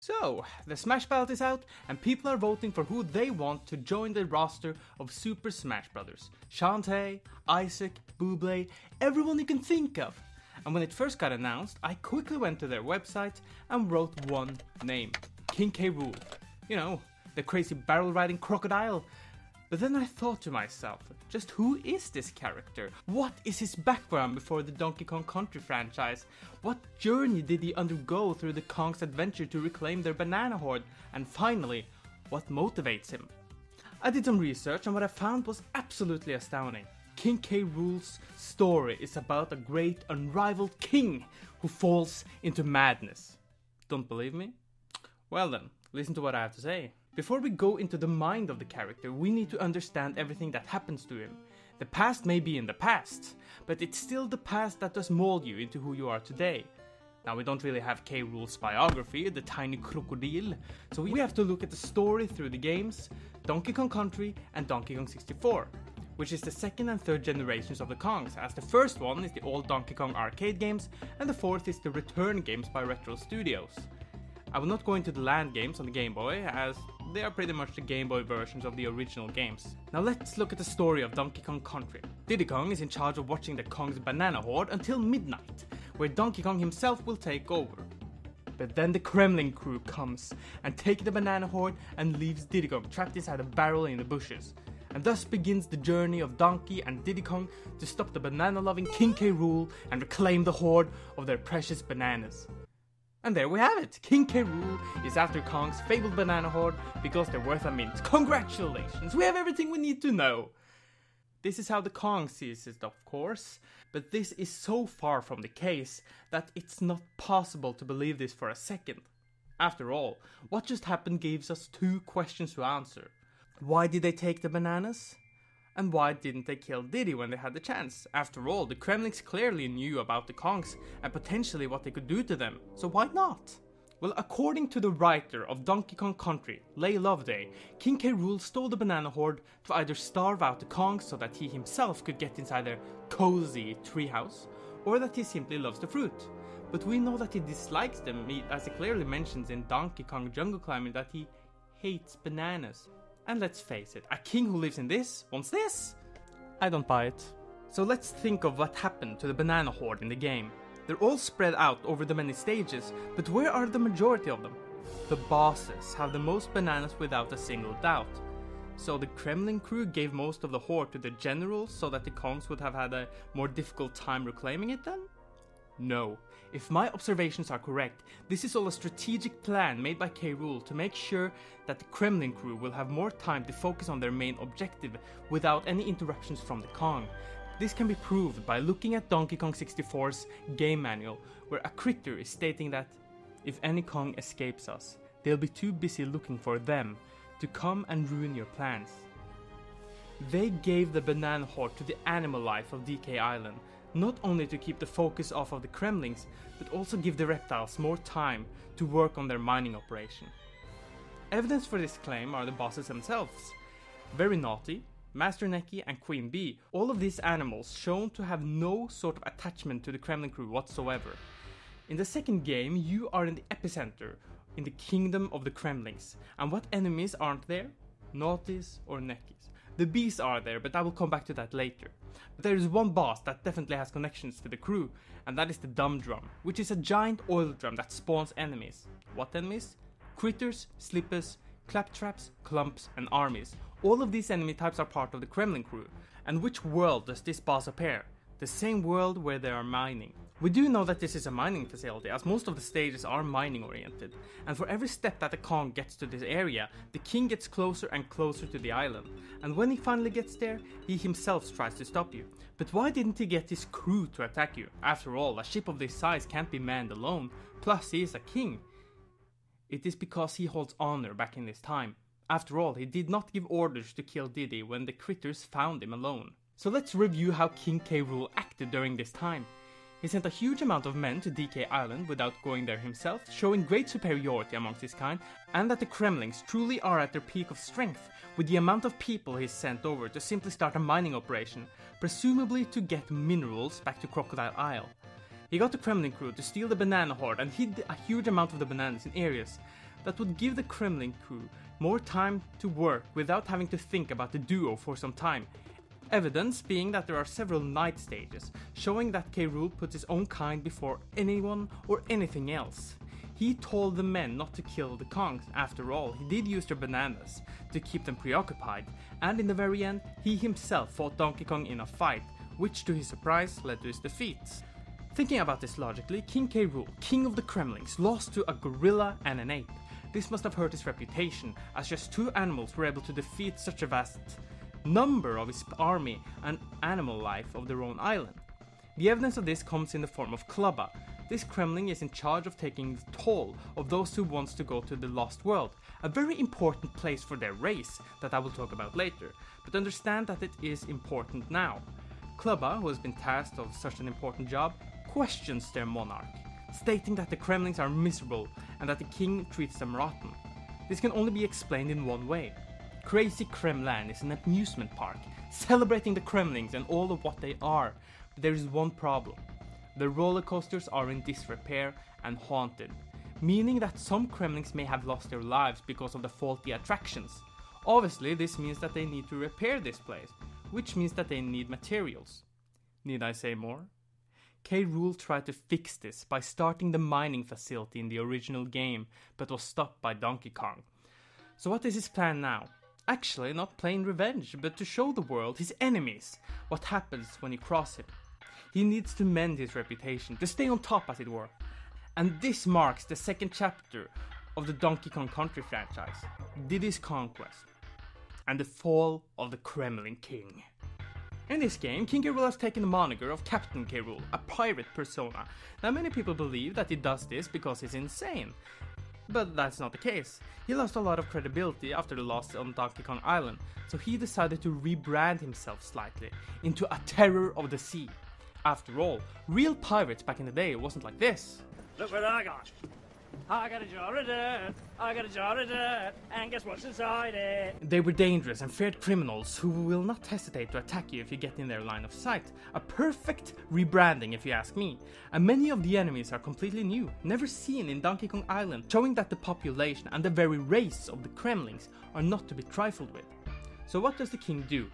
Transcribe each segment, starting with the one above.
So, the Smash ballot is out and people are voting for who they want to join the roster of Super Smash Brothers. Shantae, Isaac, Buble, everyone you can think of. And when it first got announced, I quickly went to their website and wrote one name, King K Rool. You know, the crazy barrel riding crocodile. But then I thought to myself, just who is this character? What is his background before the Donkey Kong Country franchise? What journey did he undergo through the Kong's adventure to reclaim their banana horde? And finally, what motivates him? I did some research and what I found was absolutely astounding. King K Rool's story is about a great unrivaled king who falls into madness. Don't believe me? Well then, listen to what I have to say. Before we go into the mind of the character, we need to understand everything that happens to him. The past may be in the past, but it's still the past that does mold you into who you are today. Now, we don't really have K Rool's biography, the tiny crocodile, so we have to look at the story through the games, Donkey Kong Country and Donkey Kong 64, which is the second and third generations of the Kongs, as the first one is the old Donkey Kong arcade games, and the fourth is the return games by Retro Studios. I will not go into the land games on the Game Boy, as they are pretty much the Game Boy versions of the original games. Now let's look at the story of Donkey Kong Country. Diddy Kong is in charge of watching the Kong's banana horde until midnight, where Donkey Kong himself will take over. But then the Kremling crew comes and take the banana horde and leaves Diddy Kong trapped inside a barrel in the bushes. And thus begins the journey of Donkey and Diddy Kong to stop the banana-loving King K Rool and reclaim the horde of their precious bananas. And there we have it! King K Rool is after Kong's fabled banana horde because they're worth a mint. Congratulations! We have everything we need to know! This is how the Kong sees it, of course, but this is so far from the case that it's not possible to believe this for a second. After all, what just happened gives us two questions to answer. Why did they take the bananas? And why didn't they kill Diddy when they had the chance? After all, the Kremlings clearly knew about the Kongs and potentially what they could do to them, so why not? Well, according to the writer of Donkey Kong Country, Leigh Loveday, King K Rool stole the banana horde to either starve out the Kongs so that he himself could get inside their cozy treehouse, or that he simply loves the fruit. But we know that he dislikes them, as he clearly mentions in Donkey Kong Jungle Climbing that he hates bananas. And let's face it, a king who lives in this wants this? I don't buy it. So let's think of what happened to the banana horde in the game. They're all spread out over the many stages, but where are the majority of them? The bosses have the most bananas without a single doubt. So the Kremling crew gave most of the horde to the generals so that the Kongs would have had a more difficult time reclaiming it then? No. If my observations are correct, this is all a strategic plan made by K Rool to make sure that the Kremling crew will have more time to focus on their main objective without any interruptions from the Kong. This can be proved by looking at Donkey Kong 64's game manual, where a critter is stating that if any Kong escapes us, they'll be too busy looking for them to come and ruin your plans. They gave the banana horde to the animal life of DK Island, not only to keep the focus off of the Kremlings, but also give the reptiles more time to work on their mining operation. Evidence for this claim are the bosses themselves. Very Naughty, Master Necky and Queen Bee, all of these animals shown to have no sort of attachment to the Kremling crew whatsoever. In the second game, you are in the epicenter, in the kingdom of the Kremlings, and what enemies aren't there? Naughties or Neckies. The bees are there, but I will come back to that later. But there is one boss that definitely has connections to the crew, and that is the Dumb Drum, which is a giant oil drum that spawns enemies. What enemies? Critters, slippers, claptraps, clumps, and armies. All of these enemy types are part of the Kremling crew. And which world does this boss appear? The same world where they are mining. We do know that this is a mining facility, as most of the stages are mining oriented, and for every step that the Kong gets to this area, the king gets closer and closer to the island, and when he finally gets there, he himself tries to stop you. But why didn't he get his crew to attack you? After all, a ship of this size can't be manned alone, plus he is a king. It is because he holds honor back in this time. After all, he did not give orders to kill Diddy when the critters found him alone. So let's review how King K Rool acted during this time. He sent a huge amount of men to DK Island without going there himself, showing great superiority amongst his kind, and that the Kremlings truly are at their peak of strength, with the amount of people he sent over to simply start a mining operation, presumably to get minerals back to Crocodile Isle. He got the Kremling crew to steal the banana horde and hid a huge amount of the bananas in areas, that would give the Kremlin crew more time to work without having to think about the duo for some time. Evidence being that there are several night stages, showing that K Rool puts his own kind before anyone or anything else. He told the men not to kill the Kongs. After all, he did use their bananas to keep them preoccupied, and in the very end, he himself fought Donkey Kong in a fight, which to his surprise led to his defeat. Thinking about this logically, King K Rool, king of the Kremlings, lost to a gorilla and an ape. This must have hurt his reputation, as just two animals were able to defeat such a vast number of his army and animal life of their own island. The evidence of this comes in the form of Klubba. This Kremling is in charge of taking the toll of those who wants to go to the Lost World, a very important place for their race that I will talk about later, but understand that it is important now. Klubba, who has been tasked of such an important job, questions their monarch, stating that the Kremlings are miserable and that the king treats them rotten. This can only be explained in one way. Crazy Kremland is an amusement park, celebrating the Kremlings and all of what they are, but there is one problem. The roller coasters are in disrepair and haunted, meaning that some Kremlings may have lost their lives because of the faulty attractions. Obviously, this means that they need to repair this place, which means that they need materials. Need I say more? K Rool tried to fix this by starting the mining facility in the original game, but was stopped by Donkey Kong. So what is his plan now? Actually, not plain revenge, but to show the world, his enemies, what happens when you cross him. He needs to mend his reputation, to stay on top as it were. And this marks the second chapter of the Donkey Kong Country franchise, Diddy's Conquest, and the fall of the Kremlin King. In this game, King K Rool has taken the moniker of Captain K Rool, a pirate persona. Now many people believe that he does this because he's insane, but that's not the case. He lost a lot of credibility after the loss on Donkey Kong Island, so he decided to rebrand himself slightly into a terror of the sea. After all, real pirates back in the day wasn't like this. Look what I got. I got a jar of dirt, I got a jar of dirt, and guess what's inside it? They were dangerous and feared criminals who will not hesitate to attack you if you get in their line of sight. A perfect rebranding if you ask me. And many of the enemies are completely new, never seen in Donkey Kong Island, showing that the population and the very race of the Kremlings are not to be trifled with. So what does the king do?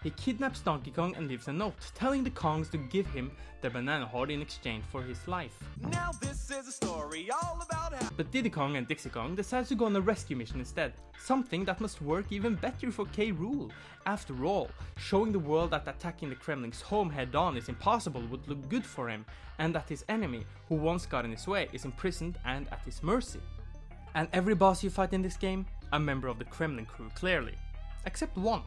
He kidnaps Donkey Kong and leaves a note, telling the Kongs to give him their banana heart in exchange for his life. Now this is a story all about how... But Diddy Kong and Dixie Kong decide to go on a rescue mission instead, something that must work even better for K Rool. After all, showing the world that attacking the Kremling's home head-on is impossible would look good for him, and that his enemy, who once got in his way, is imprisoned and at his mercy. And every boss you fight in this game, a member of the Kremlin crew clearly. Except one.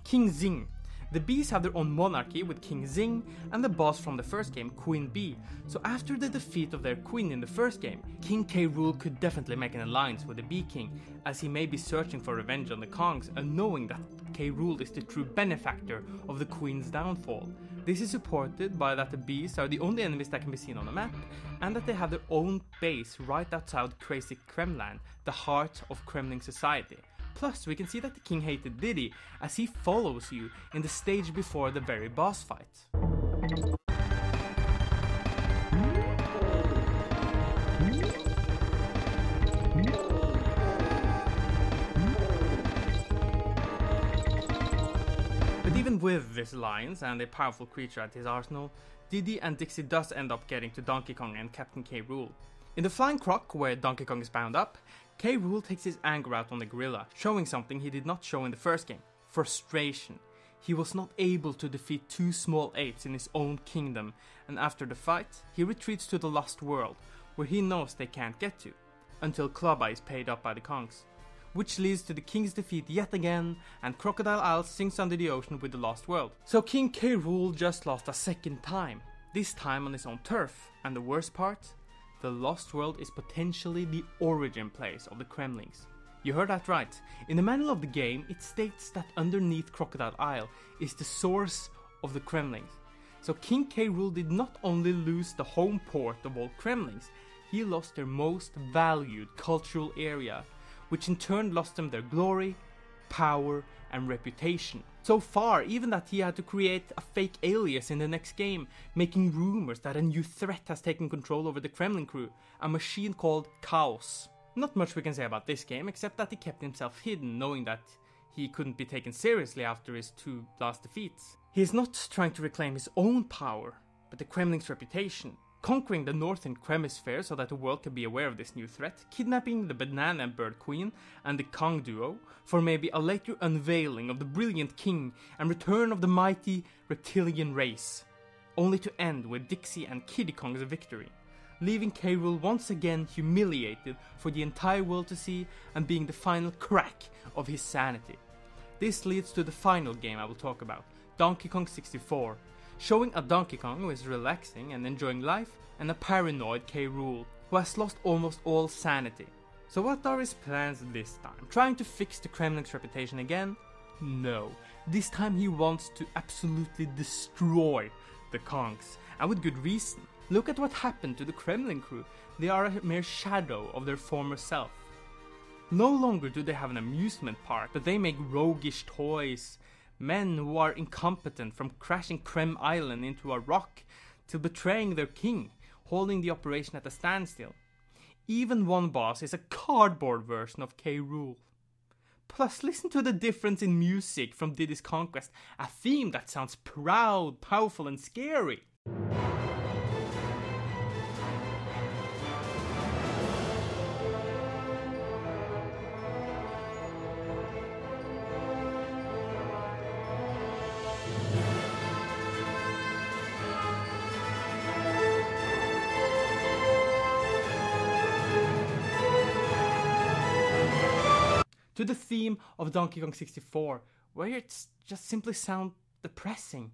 King Zing. The bees have their own monarchy with King Zing and the boss from the first game, Queen Bee. So after the defeat of their queen in the first game, King K Rool could definitely make an alliance with the Bee King, as he may be searching for revenge on the Kongs and knowing that K Rool is the true benefactor of the queen's downfall. This is supported by that the bees are the only enemies that can be seen on the map, and that they have their own base right outside Crazy Kremland, the heart of Kremling society. Plus, we can see that the king hated Diddy, as he follows you in the stage before the very boss fight. But even with this alliance and a powerful creature at his arsenal, Diddy and Dixie does end up getting to Donkey Kong and Captain K Rool. In the Flying Croc, where Donkey Kong is bound up, K Rool takes his anger out on the gorilla, showing something he did not show in the first game: frustration. He was not able to defeat two small apes in his own kingdom, and after the fight, he retreats to the Lost World, where he knows they can't get to, until Klubba is paid up by the Kongs. Which leads to the king's defeat yet again, and Crocodile Isle sinks under the ocean with the Lost World. So King K Rool just lost a second time, this time on his own turf, and the worst part? The Lost World is potentially the origin place of the Kremlings. You heard that right. In the manual of the game, it states that underneath Crocodile Isle is the source of the Kremlings. So King K Rool did not only lose the home port of all Kremlings, he lost their most valued cultural area, which in turn lost them their glory, power, and reputation. So far, even that he had to create a fake alias in the next game, making rumors that a new threat has taken control over the Kremlin crew, a machine called Chaos. Not much we can say about this game, except that he kept himself hidden, knowing that he couldn't be taken seriously after his 2 last defeats. He is not trying to reclaim his own power, but the Kremlin's reputation, conquering the northern Kremisphere so that the world can be aware of this new threat, kidnapping the Banana and Bird Queen and the Kong duo for maybe a later unveiling of the brilliant king and return of the mighty reptilian race, only to end with Dixie and Kiddy Kong's victory, leaving K Rool once again humiliated for the entire world to see and being the final crack of his sanity. This leads to the final game I will talk about, Donkey Kong 64, showing a Donkey Kong who is relaxing and enjoying life, and a paranoid K Rool who has lost almost all sanity. So what are his plans this time? Trying to fix the Kremlin's reputation again? No. This time he wants to absolutely destroy the Kongs, and with good reason. Look at what happened to the Kremlin crew. They are a mere shadow of their former self. No longer do they have an amusement park, but they make roguish toys. Men who are incompetent, from crashing Krem Island into a rock till betraying their king, holding the operation at a standstill. Even one boss is a cardboard version of K Rool. Plus, listen to the difference in music from Diddy's Conquest, a theme that sounds proud, powerful and scary. To the theme of Donkey Kong 64, where it just simply sounds depressing.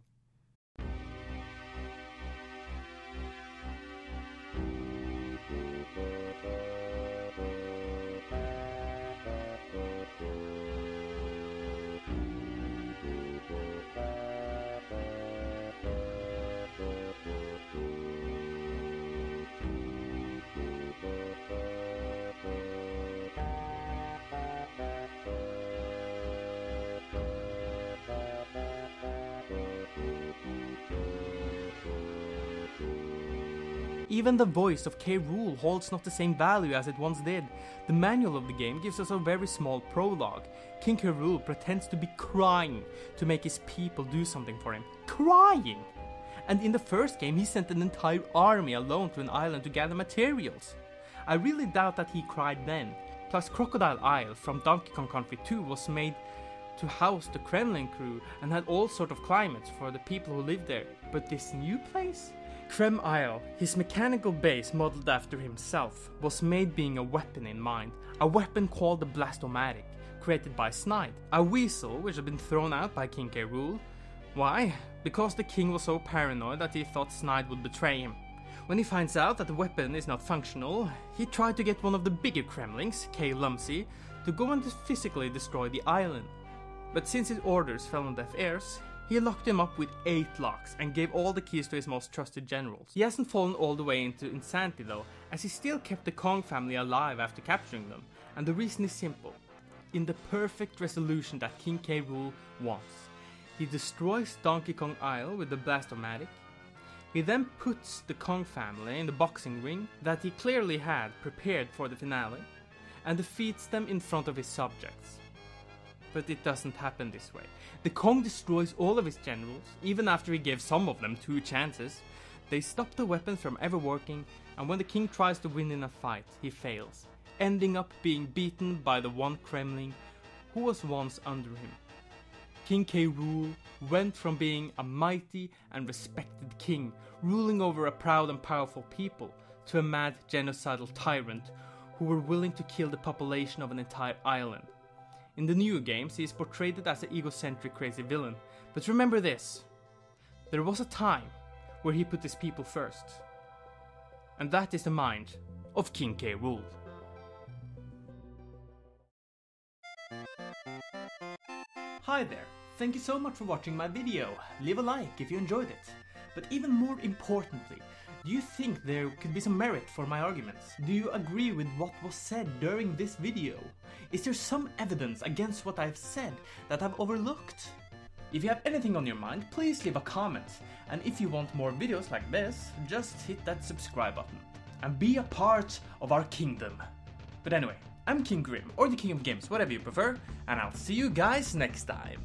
Even the voice of K Rool holds not the same value as it once did. The manual of the game gives us a very small prologue. King K Rool pretends to be crying to make his people do something for him. Crying! And in the first game he sent an entire army alone to an island to gather materials. I really doubt that he cried then. Plus Crocodile Isle from Donkey Kong Country 2 was made to house the Kremlin crew and had all sort of climates for the people who lived there. But this new place? Krem Isle, his mechanical base modeled after himself, was made being a weapon in mind. A weapon called the Blastomatic, created by Snide, a weasel which had been thrown out by King K Rool. Why? Because the king was so paranoid that he thought Snide would betray him. When he finds out that the weapon is not functional, he tried to get one of the bigger Kremlings, K Lumsy, to go and physically destroy the island. But since his orders fell on deaf ears, he locked him up with 8 locks and gave all the keys to his most trusted generals. He hasn't fallen all the way into insanity though, as he still kept the Kong family alive after capturing them, and the reason is simple. In the perfect resolution that King K Rool wants, he destroys Donkey Kong Isle with the Blastomatic. He then puts the Kong family in the boxing ring that he clearly had prepared for the finale, and defeats them in front of his subjects. But it doesn't happen this way. The Kong destroys all of his generals, even after he gave some of them 2 chances. They stop the weapons from ever working, and when the king tries to win in a fight, he fails, ending up being beaten by the one Kremling who was once under him. King K Rool went from being a mighty and respected king, ruling over a proud and powerful people, to a mad genocidal tyrant who were willing to kill the population of an entire island. In the newer games, he is portrayed as an egocentric crazy villain, but remember this, there was a time where he put his people first, and that is the mind of King K Rool. Hi there, thank you so much for watching my video. Leave a like if you enjoyed it. But even more importantly, do you think there could be some merit for my arguments? Do you agree with what was said during this video? Is there some evidence against what I've said that I've overlooked? If you have anything on your mind, please leave a comment. And if you want more videos like this, just hit that subscribe button and be a part of our kingdom. But anyway, I'm KingJ.Grim, or the King of Games, whatever you prefer, and I'll see you guys next time.